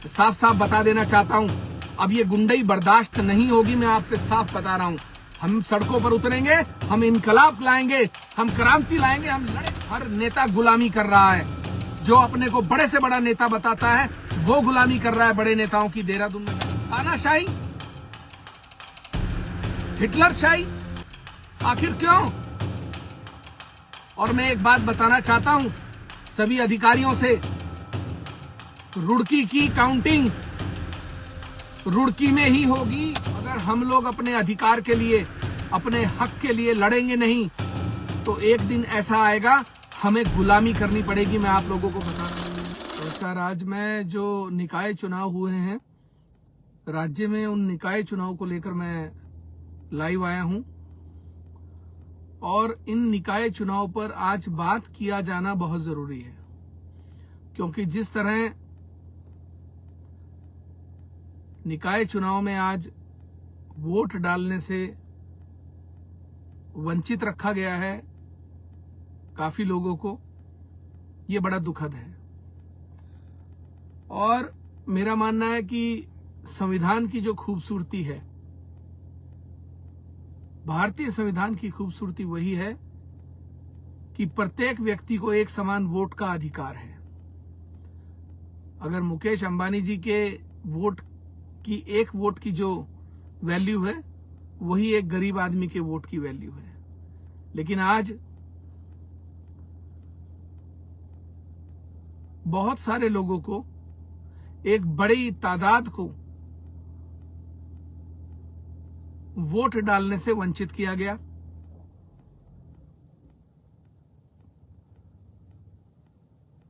साफ साफ बता देना चाहता हूं, अब ये गुंडई बर्दाश्त नहीं होगी। मैं आपसे साफ बता रहा हूं, हम सड़कों पर उतरेंगे, हम इनकलाब लाएंगे, हम क्रांति लाएंगे, हम लड़े। हर नेता गुलामी कर रहा है। जो अपने को बड़े से बड़ा नेता बताता है वो गुलामी कर रहा है बड़े नेताओं की। देहरादून में तानाशाही, हिटलरशाही, आखिर क्यों? और मैं एक बात बताना चाहता हूं सभी अधिकारियों से, रुड़की की काउंटिंग रुड़की में ही होगी। अगर हम लोग अपने अधिकार के लिए, अपने हक के लिए लड़ेंगे नहीं तो एक दिन ऐसा आएगा हमें गुलामी करनी पड़ेगी। मैं आप लोगों को बता रहा हूं। नमस्कार। आज मैं जो निकाय चुनाव हुए हैं राज्य में, उन निकाय चुनाव को लेकर मैं लाइव आया हूं और इन निकाय चुनाव पर आज बात किया जाना बहुत जरूरी है, क्योंकि जिस तरह निकाय चुनाव में आज वोट डालने से वंचित रखा गया है काफी लोगों को, ये बड़ा दुखद है। और मेरा मानना है कि संविधान की जो खूबसूरती है, भारतीय संविधान की खूबसूरती वही है कि प्रत्येक व्यक्ति को एक समान वोट का अधिकार है। अगर मुकेश अंबानी जी के वोट की, एक वोट की जो वैल्यू है वही एक गरीब आदमी के वोट की वैल्यू है, लेकिन आज बहुत सारे लोगों को, एक बड़ी तादाद को वोट डालने से वंचित किया गया।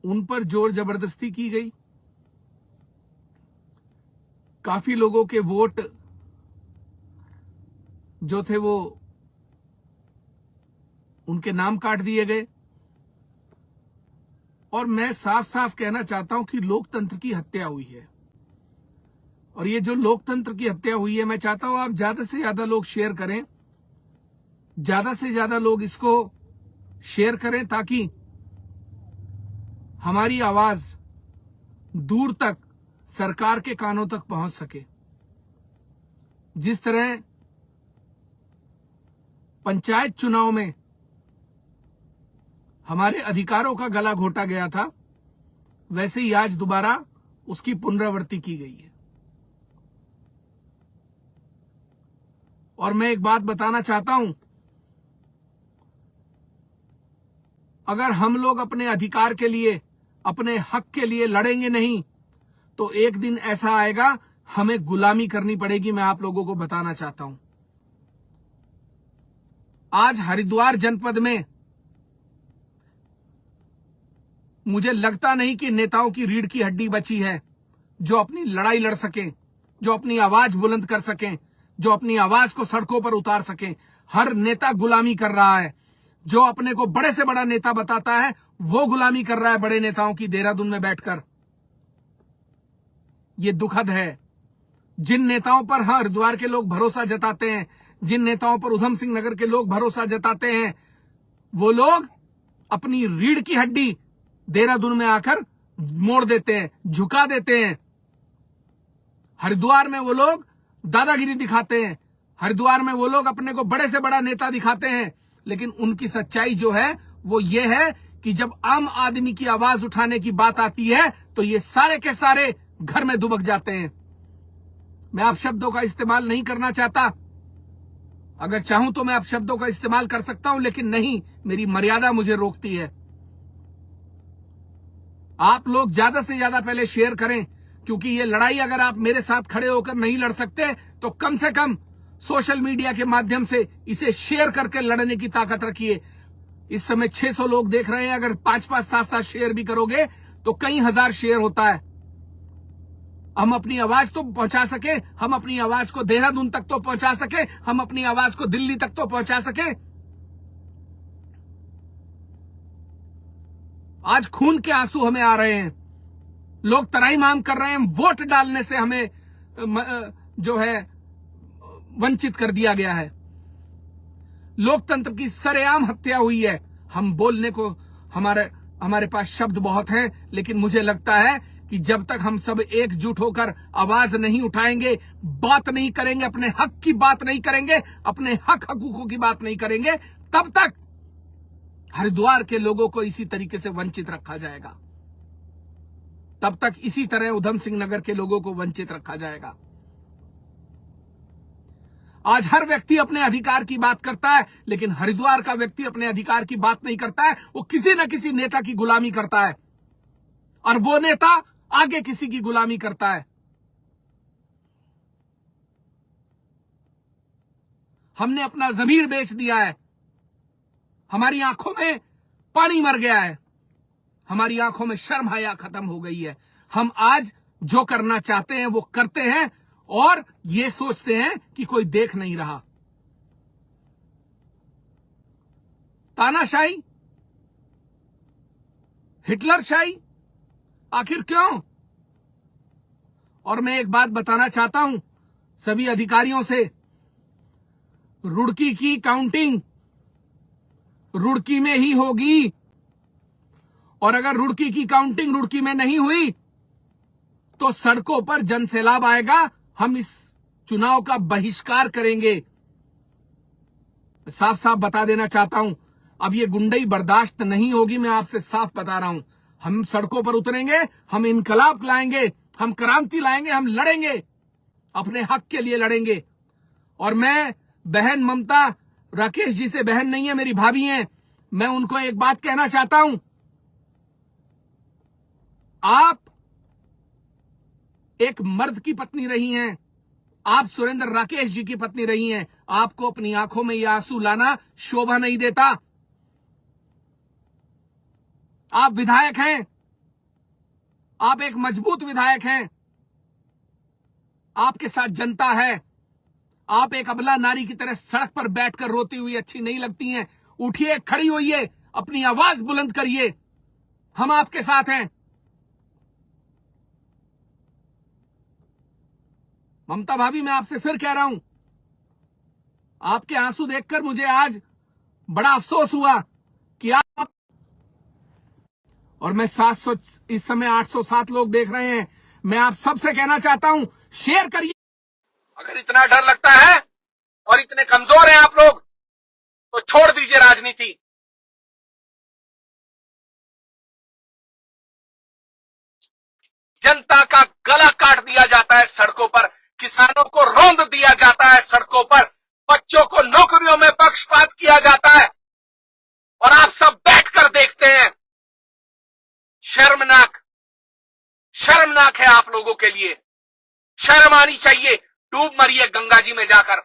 उन पर जोर जबरदस्ती की गई। काफी लोगों के वोट जो थे वो उनके नाम काट दिए गए। और मैं साफ साफ कहना चाहता हूं कि लोकतंत्र की हत्या हुई है। और ये जो लोकतंत्र की हत्या हुई है, मैं चाहता हूं आप ज्यादा से ज्यादा लोग शेयर करें, ज्यादा से ज्यादा लोग इसको शेयर करें ताकि हमारी आवाज दूर तक सरकार के कानों तक पहुंच सके। जिस तरह पंचायत चुनाव में हमारे अधिकारों का गला घोटा गया था, वैसे ही आज दोबारा उसकी पुनरावृत्ति की गई है। और मैं एक बात बताना चाहता हूं, अगर हम लोग अपने अधिकार के लिए, अपने हक के लिए लड़ेंगे नहीं तो एक दिन ऐसा आएगा हमें गुलामी करनी पड़ेगी। मैं आप लोगों को बताना चाहता हूं, आज हरिद्वार जनपद में मुझे लगता नहीं कि नेताओं की रीढ़ की हड्डी बची है जो अपनी लड़ाई लड़ सकें, जो अपनी आवाज बुलंद कर सकें, जो अपनी आवाज को सड़कों पर उतार सकें। हर नेता गुलामी कर रहा है। जो अपने को बड़े से बड़ा नेता बताता है वो गुलामी कर रहा है बड़े नेताओं की, देहरादून में बैठकर। ये दुखद है। जिन नेताओं पर हरिद्वार के लोग भरोसा जताते हैं, जिन नेताओं पर उधम सिंह नगर के लोग भरोसा जताते हैं, वो लोग अपनी रीढ़ की हड्डी देहरादून में आकर मोड़ देते हैं, झुका देते हैं। हरिद्वार में वो लोग दादागिरी दिखाते हैं, हरिद्वार में वो लोग अपने को बड़े से बड़ा नेता दिखाते हैं, लेकिन उनकी सच्चाई जो है वो ये है कि जब आम आदमी की आवाज उठाने की बात आती है तो ये सारे के सारे घर में दुबक जाते हैं। मैं आप शब्दों का इस्तेमाल नहीं करना चाहता, अगर चाहूं तो मैं आप शब्दों का इस्तेमाल कर सकता हूं, लेकिन नहीं, मेरी मर्यादा मुझे रोकती है। आप लोग ज्यादा से ज्यादा पहले शेयर करें, क्योंकि ये लड़ाई अगर आप मेरे साथ खड़े होकर नहीं लड़ सकते तो कम से कम सोशल मीडिया के माध्यम से इसे शेयर करके लड़ने की ताकत रखिए। इस समय 600 लोग देख रहे हैं, अगर 5-5, 7-7 शेयर भी करोगे तो कई हजार शेयर होता है। हम अपनी आवाज तो पहुंचा सके, हम अपनी आवाज को देहरादून तक तो पहुंचा सके, हम अपनी आवाज को दिल्ली तक तो पहुंचा सके। आज खून के आंसू हमें आ रहे हैं, लोग तराईमाम कर रहे हैं, वोट डालने से हमें जो है वंचित कर दिया गया है। लोकतंत्र की सरेआम हत्या हुई है। हम बोलने को हमारे पास शब्द बहुत हैं, लेकिन मुझे लगता है कि जब तक हम सब एकजुट होकर आवाज नहीं उठाएंगे, बात नहीं करेंगे, अपने हक की बात नहीं करेंगे, अपने हक हकूकों की बात नहीं करेंगे, तब तक हरिद्वार के लोगों को इसी तरीके से वंचित रखा जाएगा। तब तक इसी तरह उधम सिंह नगर के लोगों को वंचित रखा जाएगा। आज हर व्यक्ति अपने अधिकार की बात करता है, लेकिन हरिद्वार का व्यक्ति अपने अधिकार की बात नहीं करता है। वो किसी न किसी नेता की गुलामी करता है और वो नेता आगे किसी की गुलामी करता है। हमने अपना ज़मीर बेच दिया है। हमारी आंखों में पानी मर गया है। हमारी आंखों में शर्म हया खत्म हो गई है। हम आज जो करना चाहते हैं वो करते हैं और ये सोचते हैं कि कोई देख नहीं रहा। तानाशाही, हिटलरशाही, आखिर क्यों? और मैं एक बात बताना चाहता हूं सभी अधिकारियों से, रुड़की की काउंटिंग रुड़की में ही होगी और अगर रुड़की की काउंटिंग रुड़की में नहीं हुई तो सड़कों पर जनसैलाब आएगा। हम इस चुनाव का बहिष्कार करेंगे। साफ साफ बता देना चाहता हूं, अब ये गुंडई बर्दाश्त नहीं होगी। मैं आपसे साफ बता रहा हूं, हम सड़कों पर उतरेंगे, हम इनकलाब लाएंगे, हम क्रांति लाएंगे, हम लड़ेंगे, अपने हक के लिए लड़ेंगे। और मैं बहन ममता, राकेश जी से बहन नहीं है, मेरी भाभी हैं, मैं उनको एक बात कहना चाहता हूं। आप एक मर्द की पत्नी रही हैं, आप सुरेंद्र राकेश जी की पत्नी रही हैं। आपको अपनी आंखों में यह आंसू लाना शोभा नहीं देता। आप विधायक हैं, आप एक मजबूत विधायक हैं, आपके साथ जनता है। आप एक अबला नारी की तरह सड़क पर बैठकर रोती हुई अच्छी नहीं लगती हैं। उठिए, खड़ी होइए, अपनी आवाज बुलंद करिए, हम आपके साथ हैं। ममता भाभी, मैं आपसे फिर कह रहा हूं, आपके आंसू देखकर मुझे आज बड़ा अफसोस हुआ कि आप, और मैं 700, इस समय 807 लोग देख रहे हैं, मैं आप सबसे कहना चाहता हूं, शेयर करिए। अगर इतना डर लगता है और इतने कमजोर हैं आप लोग तो छोड़ दीजिए राजनीति। जनता का गला काट दिया जाता है सड़कों पर, किसानों को रौंद दिया जाता है सड़कों पर, बच्चों को नौकरियों में पक्षपात किया जाता है और आप सब बैठकर देखते हैं। शर्मनाक, शर्मनाक है आप लोगों के लिए। शर्म आनी चाहिए। डूब मरिए गंगा जी में जाकर।